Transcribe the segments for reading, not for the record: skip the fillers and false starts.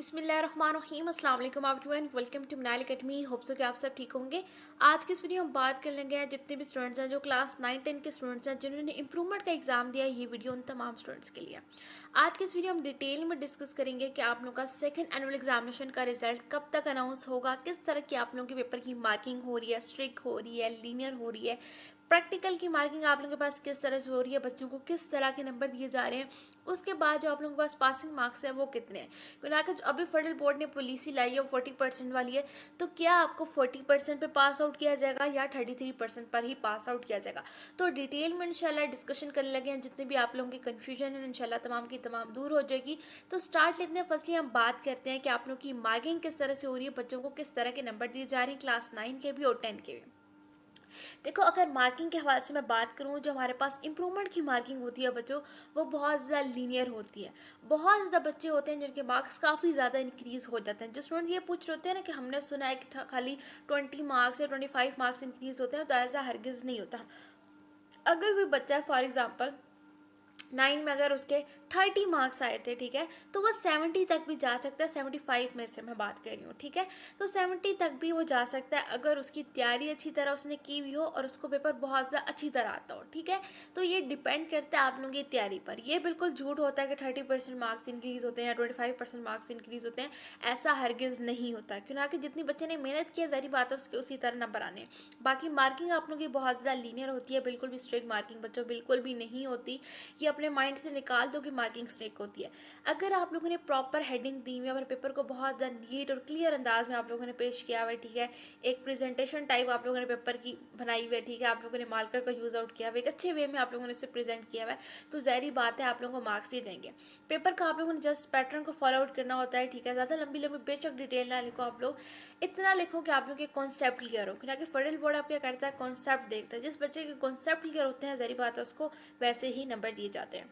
बिस्मिल्लाहिर्रहमानिर्रहीम अस्सलाम वालेकुम everyone, welcome to Minal academy. Hope so कि आप सब ठीक होंगे। आज की इस वीडियो में बात कर लेंगे जितने भी स्टूडेंट्स हैं जो क्लास 9-10 के स्टूडेंट्स हैं जिन्होंने इंप्रूवमेंट का एग्जाम दिया, ये वीडियो उन तमाम स्टूडेंट्स के लिए। आज की इस वीडियो में डिटेल में डिस्कस करेंगे कि आप लोगों का सेकंड एनुअल एग्जामिनेशन का रिजल्ट कब तक अनाउंस होगा, किस तरह की आप लोगों के पेपर की मार्किंग हो रही है, स्ट्रिक्ट हो रही है, लीनियर हो रही है, प्रैक्टिकल की मार्किंग आप लोगों के पास किस तरह से हो रही है, बच्चों को किस तरह के नंबर दिए जा रहे हैं, उसके बाद जो आप लोगों के पास पासिंग मार्क्स है वो कितने हैं। क्योंकि जो अभी फेडरल बोर्ड ने पॉलिसी लाई है वो 40% वाली है, तो क्या आपको 40% पे पास आउट किया जाएगा या 33% पर ही पास आउट किया जाएगा। तो डिटेल में इंशाल्लाह डिस्कशन करने लगे हैं, जितने भी आप लोगों की कन्फ्यूजन है इंशाल्लाह तमाम की तमाम दूर हो जाएगी। तो स्टार्ट लेते हैं। फर्स्टली हम बात करते हैं कि आप लोगों की मार्किंग किस तरह से हो रही है, बच्चों को किस तरह के नंबर दिए जा रहे हैं क्लास 9 के भी और 10 के भी। देखो, अगर मार्किंग के हवाले से मैं बात करूँ, जो हमारे पास इंप्रूवमेंट की मार्किंग होती है बच्चों, वो बहुत ज़्यादा लीनियर होती है। बहुत ज़्यादा बच्चे होते हैं जिनके मार्क्स काफ़ी ज़्यादा इंक्रीज़ हो जाते हैं। जो स्टूडेंट ये पूछ रहे होते हैं ना कि हमने सुना है कि खाली 20 मार्क्स या 25 मार्क्स इंक्रीज़ होते हैं, तो ऐसा हरगिज़ नहीं होता। अगर कोई बच्चा है फॉर एग्ज़ाम्पल 9 में अगर उसके 30 मार्क्स आए थे, ठीक है, तो वह 70 तक भी जा सकता है। 75 में से मैं बात कर रही हूँ, ठीक है, तो 70 तक भी वो जा सकता है अगर उसकी तैयारी अच्छी तरह उसने की हुई हो और उसको पेपर बहुत ज़्यादा अच्छी तरह आता हो, ठीक है। तो ये डिपेंड करता है आप लोगों की तैयारी पर। ये बिल्कुल झूठ होता है कि 30% मार्क्स इंक्रीज़ होते हैं या 25% मार्क्स इंक्रीज़ होते हैं, ऐसा हरगिज़ नहीं होता। क्यों ना कि जितनी बच्चे ने मेहनत की है, ज़ाहिर बात है उसके उसी तरह नंबर आने। बाकी मार्किंग आप लोगों की बहुत ज़्यादा लीनियर होती है, बिल्कुल भी स्ट्रिक्ट मार्किंग बच्चों बिल्कुल भी नहीं होती। ये अपने माइंड से निकाल दो कि मार्किंग स्ट्रिक्ट होती है। अगर आप लोगों ने प्रॉपर हेडिंग दी हुई है और पेपर को बहुत ज़्यादा नीट और क्लियर अंदाज में आप लोगों ने पेश किया हुआ है, ठीक है, एक प्रेजेंटेशन टाइप आप लोगों ने पेपर की बनाई हुई है, ठीक है, आप लोगों ने मार्कर का यूज़ आउट किया हुआ है, एक अच्छे वे में आप लोगों ने इसे प्रेजेंट किया हुआ है, तो ज़ाहिर बात है आप लोगों को मार्क्स ही देंगे। पेपर का आप लोगों ने जस्ट पैटर्न को फॉलो आउट करना होता है, ठीक है, ज़्यादा लंबी लंबी बेशक डिटेल ना लिखो, आप लोग इतना लिखो कि आप लोग के कॉन्सेप्ट क्लियर हो। क्योंकि फेडरल बोर्ड आप क्या करता है, कॉन्सेप्ट देखता है। जिस बच्चे के कॉन्सेप्ट क्लियर होते हैं, ज़ाहिर बात है उसको वैसे ही नंबर दिए जाते हैं।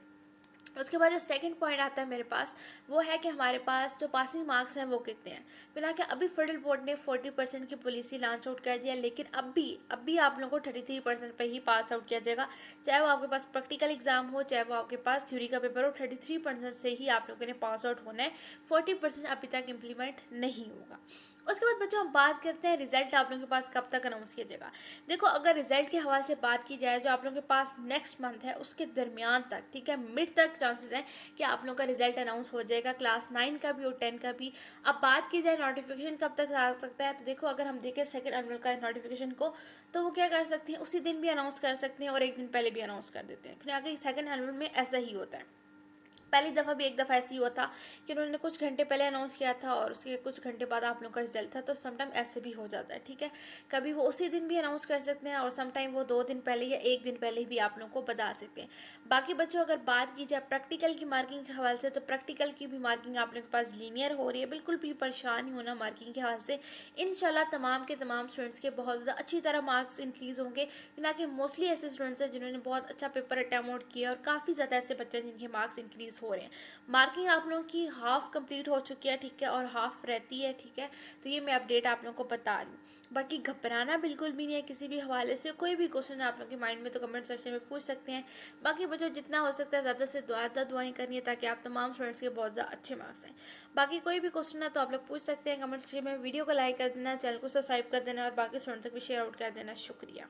उसके बाद जो सेकंड पॉइंट आता है मेरे पास, वो है कि हमारे पास जो पासिंग मार्क्स हैं वो कितने हैं। बिना कि अभी फेडरल बोर्ड ने 40% की पॉलिसी लॉन्च आउट कर दिया, लेकिन अभी आप लोगों को 33% पे ही पास आउट किया जाएगा। चाहे वो आपके पास प्रैक्टिकल एग्जाम हो, चाहे वो आपके पास थ्योरी का पेपर हो, 33% से ही आप लोगों ने पास आउट होना है। 40% अभी तक इम्प्लीमेंट नहीं होगा। उसके बाद बच्चों हम बात करते हैं रिजल्ट आप लोगों के पास कब तक अनाउंस किया जाएगा। देखो, अगर रिजल्ट के हवाले से बात की जाए, जो आप लोगों के पास नेक्स्ट मंथ है उसके दरमियान तक, ठीक है, मिड तक चांसेस हैं कि आप लोगों का रिजल्ट अनाउंस हो जाएगा, क्लास 9 का भी और 10 का भी। अब बात की जाए नोटिफिकेशन कब तक आ सकता है, तो देखो अगर हम देखें सेकंड एनुअल का नोटिफिकेशन को, तो वो क्या कर सकते हैं, उसी दिन भी अनाउंस कर सकते हैं और एक दिन पहले भी अनाउंस कर देते हैं। क्योंकि सेकंड एनुअल में ऐसा ही होता है। पहली दफ़ा भी एक दफ़ा ऐसे ही हुआ था कि उन्होंने कुछ घंटे पहले अनाउंस किया था और उसके कुछ घंटे बाद आप लोगों का रिजल्ट था। तो समटाइम ऐसे भी हो जाता है, ठीक है, कभी वो उसी दिन भी अनाउंस कर सकते हैं और समटाइम वो 2 दिन पहले या 1 दिन पहले भी आप लोगों को बता सकते हैं। बाकी बच्चों, अगर बात की जाए प्रैक्टिकल की मार्किंग के हवाले से, तो प्रैक्टिकल की भी मार्किंग आप लोगों के पास लीनियर हो रही है। बिल्कुल भी परेशान नहीं होना मार्किंग के हवाले से। इंशाल्लाह तमाम के तमाम स्टूडेंट्स के बहुत ज़्यादा अच्छी तरह मार्क्स इंक्रीज़ होंगे। ना कि मोस्टली ऐसे स्टूडेंट्स हैं जिन्होंने बहुत अच्छा पेपर अटैम्प्ट किया और काफ़ी ज़्यादा ऐसे बच्चे हैं जिनके मार्क्स इंक्रीज़ हो रहे हैं। मार्किंग आप लोगों की हाफ कंप्लीट हो चुकी है, ठीक है, और हाफ रहती है, ठीक है। तो ये मैं अपडेट आप लोगों को बता रही हूँ। बाकी घबराना बिल्कुल भी नहीं है किसी भी हवाले से। कोई भी क्वेश्चन आप लोगों के माइंड में तो कमेंट सेक्शन में पूछ सकते हैं। बाकी बच्चों, जितना हो सकता है ज़्यादा से ज़्यादा दुआएं करनी है ताकि आप तमाम स्टूडेंट्स के बहुत ज़्यादा अच्छे मार्क्स आएँ। बाकी कोई भी क्वेश्चन है तो आप लोग पूछ सकते हैं कमेंट सेक्शन में। वीडियो को लाइक कर देना, चैनल को सब्सक्राइब कर देना और बाकी स्टूडेंट्स तक भी शेयर आउट कर देना। शुक्रिया।